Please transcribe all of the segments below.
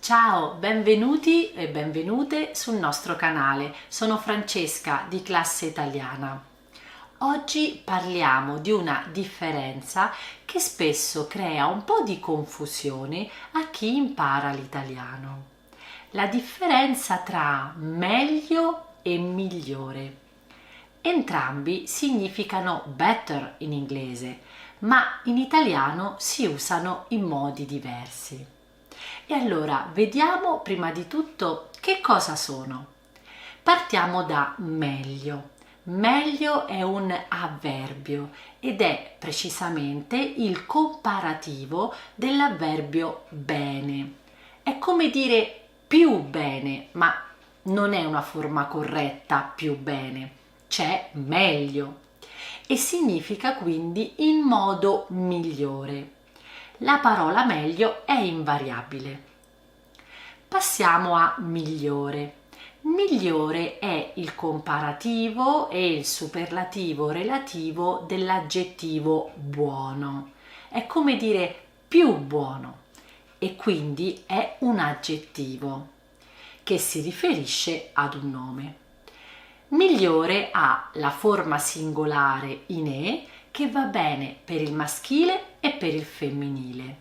Ciao, benvenuti e benvenute sul nostro canale. Sono Francesca di Classe Italiana. Oggi parliamo di una differenza che spesso crea un po' di confusione a chi impara l'italiano. La differenza tra meglio e migliore. Entrambi significano better in inglese, ma in italiano si usano in modi diversi. E allora vediamo prima di tutto che cosa sono. Partiamo da meglio. Meglio è un avverbio ed è precisamente il comparativo dell'avverbio bene. È come dire più bene, ma non è una forma corretta più bene. C'è meglio e significa quindi in modo migliore. La parola meglio è invariabile. Passiamo a migliore. Migliore è il comparativo e il superlativo relativo dell'aggettivo buono. È come dire più buono e quindi è un aggettivo che si riferisce ad un nome. Migliore ha la forma singolare in e che va bene per il maschile e per il femminile.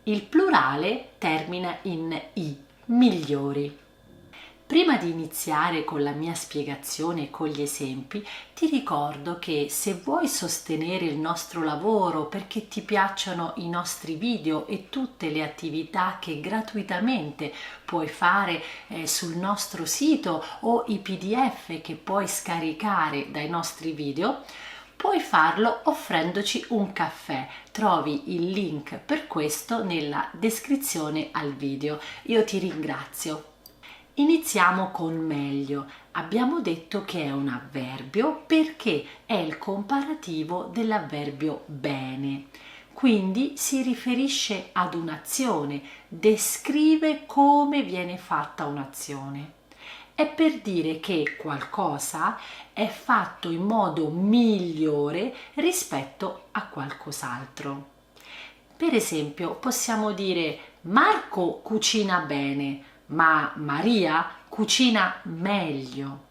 Il plurale termina in i, migliori. Prima di iniziare con la mia spiegazione e con gli esempi, ti ricordo che se vuoi sostenere il nostro lavoro perché ti piacciono i nostri video e tutte le attività che gratuitamente puoi fare sul nostro sito o i PDF che puoi scaricare dai nostri video, puoi farlo offrendoci un caffè. Trovi il link per questo nella descrizione al video. Io ti ringrazio. Iniziamo con meglio. Abbiamo detto che è un avverbio perché è il comparativo dell'avverbio bene. Quindi si riferisce ad un'azione, descrive come viene fatta un'azione. È per dire che qualcosa è fatto in modo migliore rispetto a qualcos'altro. Per esempio, possiamo dire Marco cucina bene, ma Maria cucina meglio.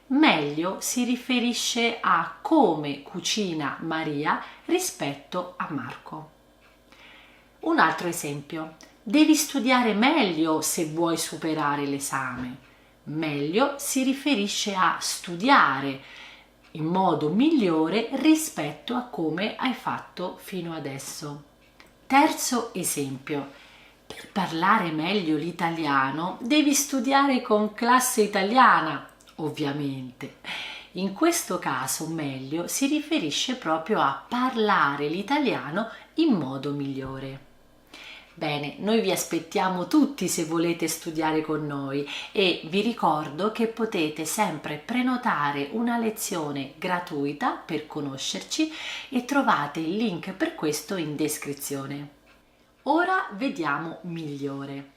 Meglio si riferisce a come cucina Maria rispetto a Marco. Un altro esempio. Devi studiare meglio se vuoi superare l'esame. Meglio si riferisce a studiare in modo migliore rispetto a come hai fatto fino adesso. Terzo esempio. Per parlare meglio l'italiano devi studiare con Classe Italiana, ovviamente. In questo caso meglio si riferisce proprio a parlare l'italiano in modo migliore. Bene, noi vi aspettiamo tutti se volete studiare con noi e vi ricordo che potete sempre prenotare una lezione gratuita per conoscerci e trovate il link per questo in descrizione. Ora vediamo migliore.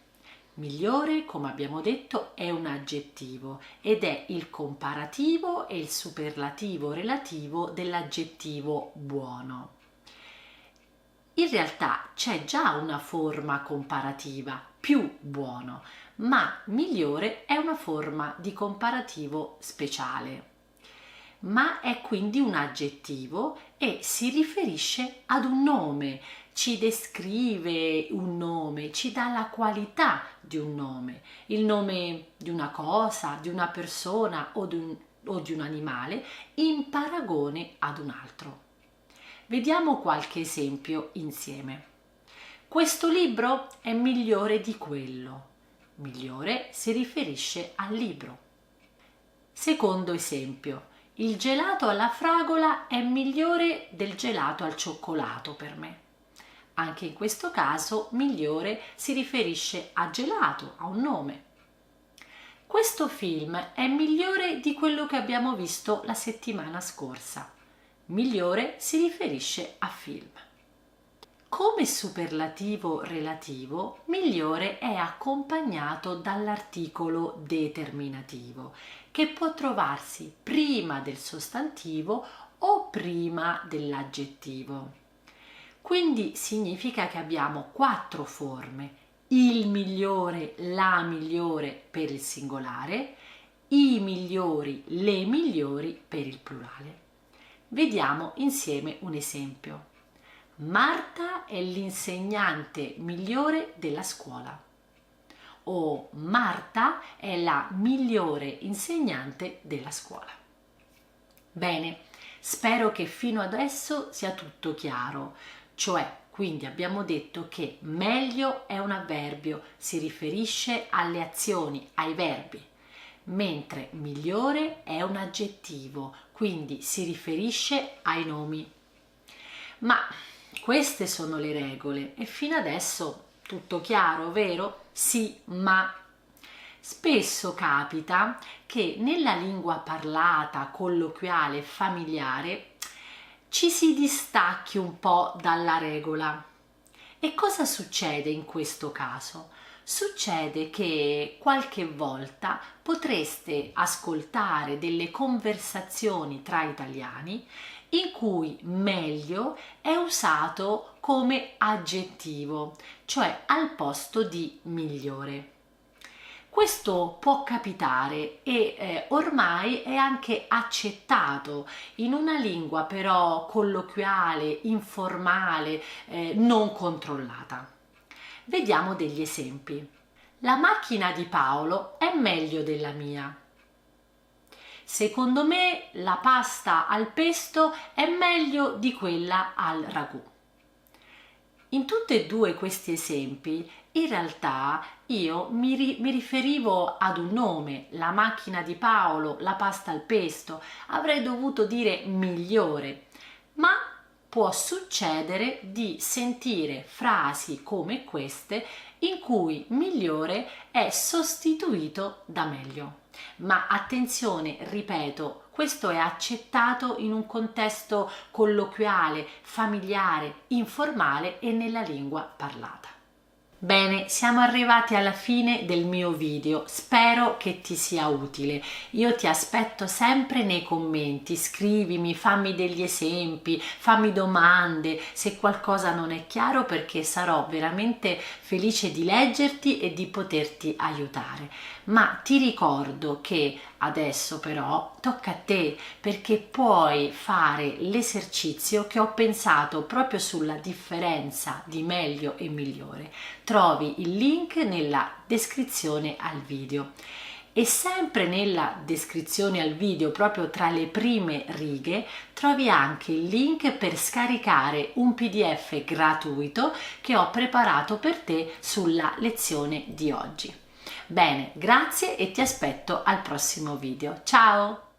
Migliore, come abbiamo detto, è un aggettivo ed è il comparativo e il superlativo relativo dell'aggettivo buono. In realtà c'è già una forma comparativa, più buono, ma migliore è una forma di comparativo speciale. Ma è quindi un aggettivo e si riferisce ad un nome, ci descrive un nome, ci dà la qualità di un nome, il nome di una cosa, di una persona o di un animale in paragone ad un altro. Vediamo qualche esempio insieme. Questo libro è migliore di quello. Migliore si riferisce al libro. Secondo esempio. Il gelato alla fragola è migliore del gelato al cioccolato per me. Anche in questo caso migliore si riferisce a gelato, a un nome. Questo film è migliore di quello che abbiamo visto la settimana scorsa. Migliore si riferisce a film. Come superlativo relativo, migliore è accompagnato dall'articolo determinativo, che può trovarsi prima del sostantivo o prima dell'aggettivo. Quindi significa che abbiamo 4 forme: il migliore, la migliore per il singolare, i migliori, le migliori per il plurale. Vediamo insieme un esempio. Marta è l'insegnante migliore della scuola. O Marta è la migliore insegnante della scuola. Bene, spero che fino adesso sia tutto chiaro, cioè quindi abbiamo detto che meglio è un avverbio, si riferisce alle azioni, ai verbi, mentre migliore è un aggettivo, quindi si riferisce ai nomi. Ma queste sono le regole e fino adesso tutto chiaro, vero? Sì, ma spesso capita che nella lingua parlata, colloquiale, familiare ci si distacchi un po' dalla regola. E cosa succede in questo caso? Succede che qualche volta potreste ascoltare delle conversazioni tra italiani in cui meglio è usato come aggettivo, cioè al posto di migliore. Questo può capitare e ormai è anche accettato in una lingua però colloquiale, informale, non controllata. Vediamo degli esempi. La macchina di Paolo è meglio della mia. Secondo me la pasta al pesto è meglio di quella al ragù. In tutti e due questi esempi, in realtà io mi riferivo ad un nome, la macchina di Paolo, la pasta al pesto, avrei dovuto dire migliore, ma può succedere di sentire frasi come queste in cui migliore è sostituito da meglio. Ma attenzione, ripeto, questo è accettato in un contesto colloquiale, familiare, informale e nella lingua parlata. Bene, siamo arrivati alla fine del mio video, spero che ti sia utile. Io ti aspetto sempre nei commenti, scrivimi, fammi degli esempi, fammi domande se qualcosa non è chiaro, perché sarò veramente felice di leggerti e di poterti aiutare. Ma ti ricordo che adesso però tocca a te, perché puoi fare l'esercizio che ho pensato proprio sulla differenza di meglio e migliore. Trovi il link nella descrizione al video. E sempre nella descrizione al video, proprio tra le prime righe, trovi anche il link per scaricare un PDF gratuito che ho preparato per te sulla lezione di oggi. Bene, grazie e ti aspetto al prossimo video. Ciao!